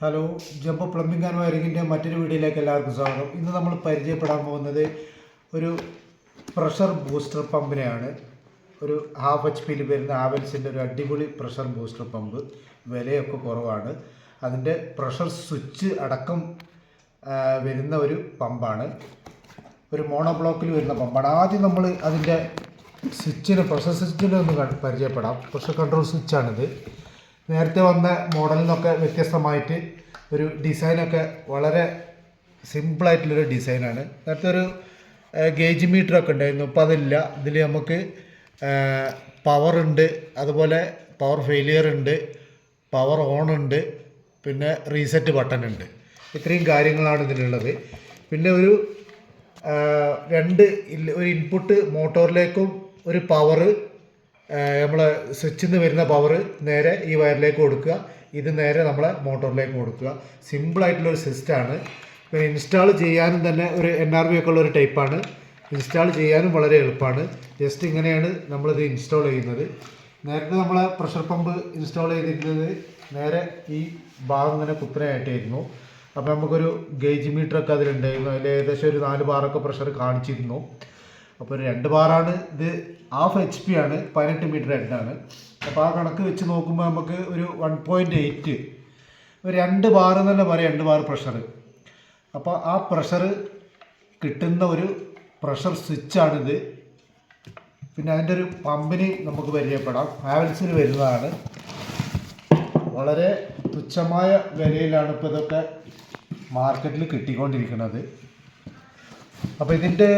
Hello, jumbo plumbing and വയറിങ്ങിൻ്റെ മറ്റൊരു വീഡിയോയിലേക്ക് എല്ലാവർക്കും സ്വാഗതം. ഇന്ന് നമ്മൾ പരിചയപ്പെടാൻ പോകുന്നത് ഒരു പ്രഷർ ബൂസ്റ്റർ പമ്പിനെയാണ്. ഒരു ഹാഫ് HP വരുന്ന ഹാവൽസിൻ്റെ ഒരു അടിപൊളി പ്രഷർ ബൂസ്റ്റർ പമ്പ്. വിലയൊക്കെ കുറവാണ്. അതിൻ്റെ പ്രഷർ സ്വിച്ച് അടക്കം വരുന്ന ഒരു പമ്പാണ്. ഒരു മോണോ ബ്ലോക്കിൽ വരുന്ന പമ്പാണ്. ആദ്യം നമ്മൾ അതിൻ്റെ പ്രഷർ സ്വിച്ചിനെ ഒന്ന് പരിചയപ്പെടാം. പ്രഷർ കൺട്രോൾ സ്വിച്ചാണിത്. നേരത്തെ വന്ന മോഡലിൽ നിന്നൊക്കെ വ്യത്യസ്തമായിട്ട് ഒരു ഡിസൈനൊക്കെ വളരെ സിമ്പിളായിട്ടുള്ളൊരു ഡിസൈനാണ്. നേരത്തെ ഒരു ഗേജ് മീറ്ററൊക്കെ ഉണ്ടായിരുന്നു, ഇപ്പോൾ അതില്ല. ഇതിൽ നമുക്ക് പവറുണ്ട്, അതുപോലെ പവർ ഫെയിലിയർ ഉണ്ട്, പവർ ഓൺ ഉണ്ട്, പിന്നെ റീസെറ്റ് ബട്ടൺ ഉണ്ട്. ഇത്രയും കാര്യങ്ങളാണ് ഇതിലുള്ളത്. പിന്നെ ഒരു ഇൻപുട്ട് മോട്ടോറിലേക്കും ഒരു പവർ, നമ്മളെ സ്വിച്ചിൽ നിന്ന് വരുന്ന പവർ നേരെ ഈ വയറിലേക്ക് കൊടുക്കുക, ഇത് നേരെ നമ്മളെ മോട്ടോറിലേക്ക് കൊടുക്കുക. സിമ്പിളായിട്ടുള്ളൊരു സിസ്റ്റമാണ്. പിന്നെ ഇൻസ്റ്റാൾ ചെയ്യാനും തന്നെ ഒരു NRV ഒക്കെ ഉള്ളൊരു ടൈപ്പാണ്. ഇൻസ്റ്റാൾ ചെയ്യാനും വളരെ എളുപ്പമാണ്. ജസ്റ്റ് ഇങ്ങനെയാണ് നമ്മളിത് ഇൻസ്റ്റാൾ ചെയ്യുന്നത്. നേരത്തെ നമ്മളെ പ്രഷർ പമ്പ് ഇൻസ്റ്റാൾ ചെയ്തിരുന്നത് നേരെ ഈ ഭാഗം ഇങ്ങനെ കുത്തനെയായിട്ടായിരുന്നു. അപ്പോൾ നമുക്കൊരു ഗേജ് മീറ്ററൊക്കെ അതിലുണ്ടായിരുന്നു. അതിൽ ഏകദേശം ഒരു 4 ബാറൊക്കെ പ്രഷർ കാണിച്ചിരുന്നു. അപ്പോൾ ഒരു 2 ബാറാണ്. ഇത് ഹാഫ് HP ആണ്, 18 മീറ്റർ ഹെഡാണ്. അപ്പോൾ ആ കണക്ക് വെച്ച് നോക്കുമ്പോൾ നമുക്ക് ഒരു 1.8, ഒരു 2 ബാർ എന്ന് തന്നെ പറയാം, 2 ബാർ പ്രഷർ. അപ്പോൾ ആ പ്രഷർ കിട്ടുന്ന ഒരു പ്രഷർ സ്വിച്ചാണിത്. പിന്നെ അതിൻ്റെ ഒരു പമ്പിന് നമുക്ക് പരിചയപ്പെടാം. ഹാവൽസിൽ വരുന്നതാണ്. വളരെ തുച്ഛമായ വിലയിലാണ് ഇപ്പോൾ ഇതൊക്കെ മാർക്കറ്റിൽ കിട്ടിക്കൊണ്ടിരിക്കുന്നത്. അപ്പോൾ ഇതിൻ്റെ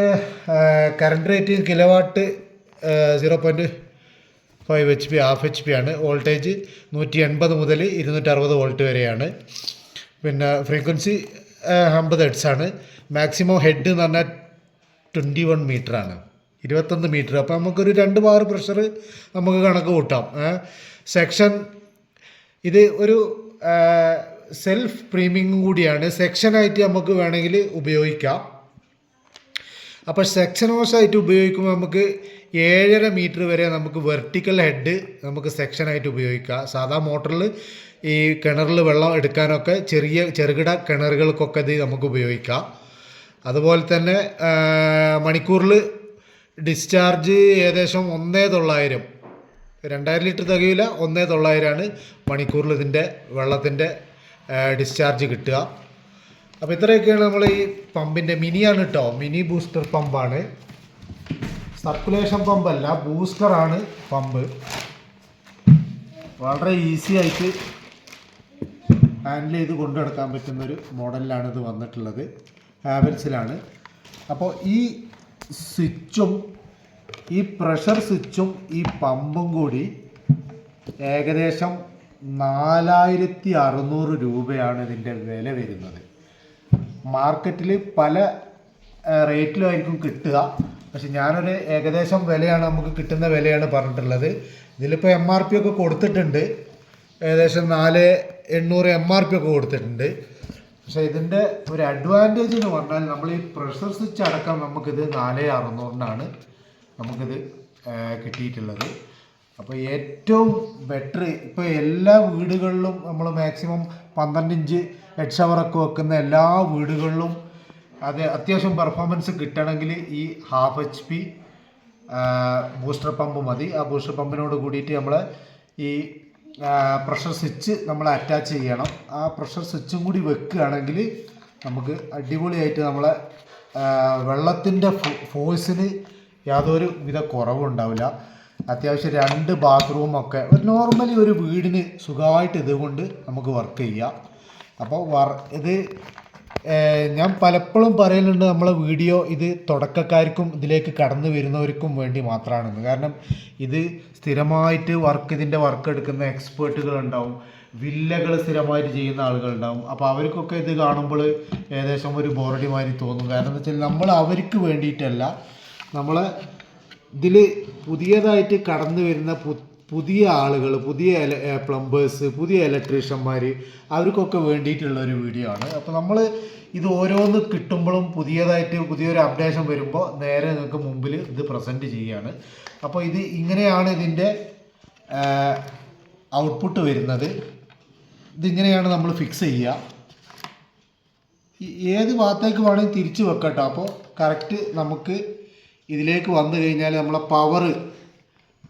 current rate kilowatt 0.5 HP, half HP ആണ്. വോൾട്ടേജ് 180 മുതൽ 260 വോൾട്ട് വരെയാണ്. പിന്നെ ഫ്രീക്വൻസി 50 ഹെർട്സ് ആണ്. മാക്സിമം ഹെഡ് എന്ന് പറഞ്ഞാൽ 21 മീറ്ററാണ്, 21 മീറ്റർ. അപ്പോൾ നമുക്കൊരു 2 ബാർ പ്രഷർ നമുക്ക് കണക്ക് കൂട്ടാം. സെക്ഷൻ ഇത് ഒരു സെൽഫ് പ്രീമിങ്ങും കൂടിയാണ്. സെക്ഷനായിട്ട് നമുക്ക് വേണമെങ്കിൽ ഉപയോഗിക്കാം. അപ്പോൾ സെക്ഷൻ ഹോസായിട്ട് ഉപയോഗിക്കുമ്പോൾ നമുക്ക് 7.5 മീറ്റർ വരെ നമുക്ക് വെർട്ടിക്കൽ ഹെഡ് നമുക്ക് സെക്ഷനായിട്ട് ഉപയോഗിക്കാം. സാധാ മോട്ടറിൽ ഈ കിണറിൽ വെള്ളം എടുക്കാനൊക്കെ ചെറുകിട കിണറുകൾക്കൊക്കെ ഇത് നമുക്ക് ഉപയോഗിക്കാം. അതുപോലെ തന്നെ മണിക്കൂറിൽ ഡിസ്ചാർജ് ഏകദേശം 1,900, 2000 ലിറ്റർ തികയില്ല, 1,900 മണിക്കൂറിൽ ഇതിൻ്റെ വെള്ളത്തിൻ്റെ ഡിസ്ചാർജ് കിട്ടുക. അപ്പോൾ ഇത്രയൊക്കെയാണ് നമ്മൾ ഈ പമ്പിൻ്റെ മിനിയാണ് കേട്ടോ. മിനി ബൂസ്റ്റർ പമ്പാണ്, സർക്കുലേഷൻ പമ്പല്ല, ബൂസ്റ്ററാണ് പമ്പ്. വളരെ ഈസി ആയിട്ട് ഹാൻഡിൽ ചെയ്ത് കൊണ്ടു നടക്കാൻ പറ്റുന്നൊരു മോഡലിലാണ് ഇത് വന്നിട്ടുള്ളത്. ഹാവൽസിലാണ്. അപ്പോൾ ഈ സ്വിച്ചും ഈ പ്രഷർ സ്വിച്ചും ഈ പമ്പും കൂടി ഏകദേശം 4,600 രൂപയാണ് ഇതിൻ്റെ വില വരുന്നത്. മാർക്കറ്റിൽ പല റേറ്റിലുമായിരിക്കും കിട്ടുക. പക്ഷെ ഞാനൊരു ഏകദേശം വിലയാണ്, നമുക്ക് കിട്ടുന്ന വിലയാണ് പറഞ്ഞിട്ടുള്ളത്. ഇതിലിപ്പോൾ MRP ഒക്കെ കൊടുത്തിട്ടുണ്ട്, ഏകദേശം 4,800 MRP ഒക്കെ കൊടുത്തിട്ടുണ്ട്. പക്ഷേ ഇതിൻ്റെ ഒരു അഡ്വാൻറ്റേജ് എന്ന് പറഞ്ഞാൽ നമ്മൾ ഈ പ്രഷർ സ്വിച്ച് അടക്കം നമുക്കിത് 4,600-നാണ് നമുക്കിത് കിട്ടിയിട്ടുള്ളത്. അപ്പോൾ ഏറ്റവും ബെറ്റർ ഇപ്പോൾ എല്ലാ വീടുകളിലും നമ്മൾ മാക്സിമം 12 ഇഞ്ച് ഹെഡ് ഷവറൊക്കെ വെക്കുന്ന എല്ലാ വീടുകളിലും അത് അത്യാവശ്യം പെർഫോമൻസ് കിട്ടണമെങ്കിൽ ഈ ഹാഫ് HP ബൂസ്റ്റർ പമ്പ് മതി. ആ ബൂസ്റ്റർ പമ്പിനോട് കൂടിയിട്ട് നമ്മൾ ഈ പ്രഷർ സ്വിച്ച് നമ്മൾ അറ്റാച്ച് ചെയ്യണം. ആ പ്രഷർ സ്വിച്ചും കൂടി വെക്കുകയാണെങ്കിൽ നമുക്ക് അടിപൊളിയായിട്ട് നമ്മളെ വെള്ളത്തിൻ്റെ ഫോഴ്സിന് യാതൊരു വിധ കുറവും ഉണ്ടാവില്ല. അത്യാവശ്യം 2 ബാത്റൂമൊക്കെ നോർമലി ഒരു വീടിന് സുഖമായിട്ട് ഇതുകൊണ്ട് നമുക്ക് വർക്ക് ചെയ്യാം. അപ്പോൾ ഇത് ഞാൻ പലപ്പോഴും പറയലുണ്ട്, നമ്മളെ വീഡിയോ ഇത് തുടക്കക്കാർക്കും ഇതിലേക്ക് കടന്നു വരുന്നവർക്കും വേണ്ടി മാത്രമാണെന്ന്. കാരണം ഇത് സ്ഥിരമായിട്ട് ഇതിൻ്റെ വർക്ക് എടുക്കുന്ന എക്സ്പേർട്ടുകളുണ്ടാവും, വില്ലകൾ സ്ഥിരമായിട്ട് ചെയ്യുന്ന ആളുകളുണ്ടാവും. അപ്പോൾ അവർക്കൊക്കെ ഇത് കാണുമ്പോൾ ഏകദേശം ഒരു ബോറടി മാതിരി തോന്നും. കാരണം എന്താ വെച്ചാൽ നമ്മൾ അവർക്ക് വേണ്ടിയിട്ടല്ല, നമ്മൾ ഇതിൽ പുതിയതായിട്ട് കടന്നു വരുന്ന പുതിയ ആളുകൾ, പുതിയ പ്ലംബേഴ്സ്, പുതിയ ഇലക്ട്രീഷ്യന്മാർ, അവർക്കൊക്കെ വേണ്ടിയിട്ടുള്ള ഒരു വീഡിയോ ആണ്. അപ്പോൾ നമ്മൾ ഇത് ഓരോന്ന് കിട്ടുമ്പോഴും പുതിയൊരു അപ്ഡേഷൻ വരുമ്പോൾ നേരെ നിങ്ങൾക്ക് മുമ്പിൽ ഇത് പ്രസൻറ്റ് ചെയ്യുകയാണ്. അപ്പോൾ ഇത് ഇങ്ങനെയാണ് ഇതിൻ്റെ ഔട്ട്പുട്ട് വരുന്നത്. ഇതിങ്ങനെയാണ് നമ്മൾ ഫിക്സ് ചെയ്യുക. ഏത് ഭാഗത്തേക്ക് വേണമെങ്കിൽ തിരിച്ച് വെക്കട്ടോ. അപ്പോൾ കറക്റ്റ് നമുക്ക് ഇതിലേക്ക് വന്നു കഴിഞ്ഞാൽ നമ്മളെ പവർ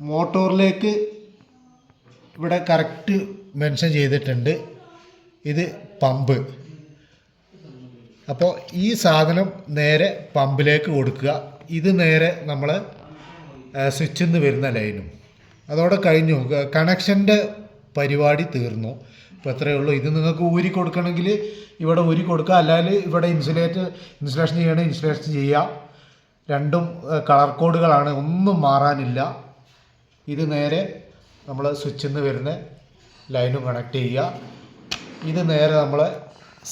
മോട്ടോറിലേക്ക് ഇവിടെ കറക്റ്റ് മെൻഷൻ ചെയ്തിട്ടുണ്ട്. ഇത് പമ്പ്. അപ്പോൾ ഈ സാധനം നേരെ പമ്പിലേക്ക് കൊടുക്കുക. ഇത് നേരെ നമ്മൾ സ്വിച്ചിൽ നിന്ന് വരുന്ന ലൈനും. അതോടെ കഴിഞ്ഞു, കണക്ഷൻ്റെ പരിപാടി തീർന്നു. ഇപ്പോൾ എത്രയേ ഉള്ളൂ. ഇത് നിങ്ങൾക്ക് ഊരി കൊടുക്കണമെങ്കിൽ ഇവിടെ ഊരി കൊടുക്കുക, അല്ലെങ്കിൽ ഇവിടെ ഇൻസുലേഷൻ ചെയ്യണമെങ്കിൽ ഇൻസുലേഷൻ ചെയ്യാം. രണ്ടും കളർ കോഡുകളാണ്, ഒന്നും മാറാനില്ല. ഇത് നേരെ നമ്മൾ സ്വിച്ചിൽ നിന്ന് വരുന്ന ലൈനും കണക്ട് ചെയ്യുക. ഇത് നേരെ നമ്മൾ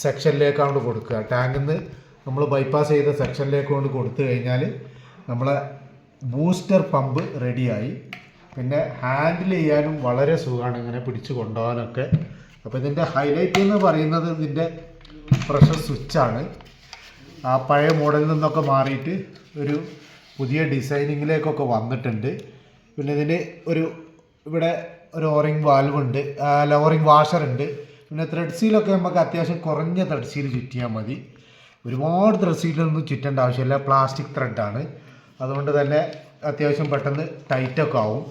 സെക്ഷനിലേക്കാണ്ട് കൊടുക്കുക. ടാങ്കിൽ നിന്ന് നമ്മൾ ബൈപ്പാസ് ചെയ്ത സെക്ഷനിലേക്ക് കൊണ്ട് കൊടുത്തു കഴിഞ്ഞാൽ നമ്മളെ ബൂസ്റ്റർ പമ്പ് റെഡിയായി. പിന്നെ ഹാൻഡിൽ ചെയ്യാനും വളരെ സുഖമാണ്, ഇങ്ങനെ പിടിച്ച് കൊണ്ടുപോകാനൊക്കെ. അപ്പോൾ ഇതിൻ്റെ ഹൈലൈറ്റ് എന്ന് പറയുന്നത് ഇതിൻ്റെ പ്രഷർ സ്വിച്ചാണ്. ആ പഴയ മോഡലിൽ നിന്നൊക്കെ മാറിയിട്ട് ഒരു പുതിയ ഡിസൈനിങ്ങിലേക്കൊക്കെ വന്നിട്ടുണ്ട്. പിന്നെ ഇതിന് ഇവിടെ ഒരു ഓറിംഗ് വാൽവ് ഉണ്ട്, ഓറിംഗ് വാഷർ ഉണ്ട്. പിന്നെ ത്രെഡ് സീലൊക്കെ നമുക്ക് അത്യാവശ്യം കുറഞ്ഞ ത്രെഡ് സീൽ ചുറ്റിയാൽ മതി. ഒരുപാട് ത്രെഡ് സീലൊന്നും ചുറ്റേണ്ട ആവശ്യമില്ല, പ്ലാസ്റ്റിക് ത്രെഡാണ്. അതുകൊണ്ട് തന്നെ അത്യാവശ്യം പെട്ടെന്ന് ടൈറ്റൊക്കെ ആവും.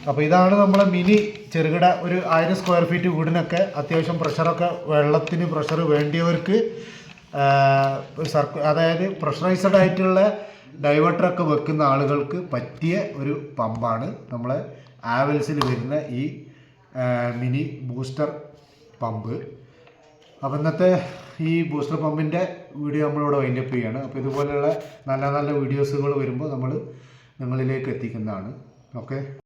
അപ്പോൾ ഇതാണ് നമ്മളെ മിനി ചെറുകിട ഒരു 1000 സ്ക്വയർ ഫീറ്റ് വീടിനൊക്കെ അത്യാവശ്യം പ്രഷറൊക്കെ, വെള്ളത്തിന് പ്രഷർ വേണ്ടിയവർക്ക്, അതായത് പ്രഷറൈസ്ഡ് ആയിട്ടുള്ള ഡൈവേർട്ടറൊക്കെ വെക്കുന്ന ആളുകൾക്ക് പറ്റിയ ഒരു പമ്പാണ് നമ്മളെ ആവൽസിൽ വരുന്ന ഈ മിനി ബൂസ്റ്റർ പമ്പ്. അപ്പോൾ ഇന്നത്തെ ഈ ബൂസ്റ്റർ പമ്പിൻ്റെ വീഡിയോ നമ്മളിവിടെ വൈൻഡപ്പ് ചെയ്യുകയാണ്. അപ്പോൾ ഇതുപോലെയുള്ള നല്ല നല്ല വീഡിയോസുകൾ വരുമ്പോൾ നമ്മൾ നിങ്ങളിലേക്ക് എത്തിക്കുന്നതാണ്. ഓക്കെ.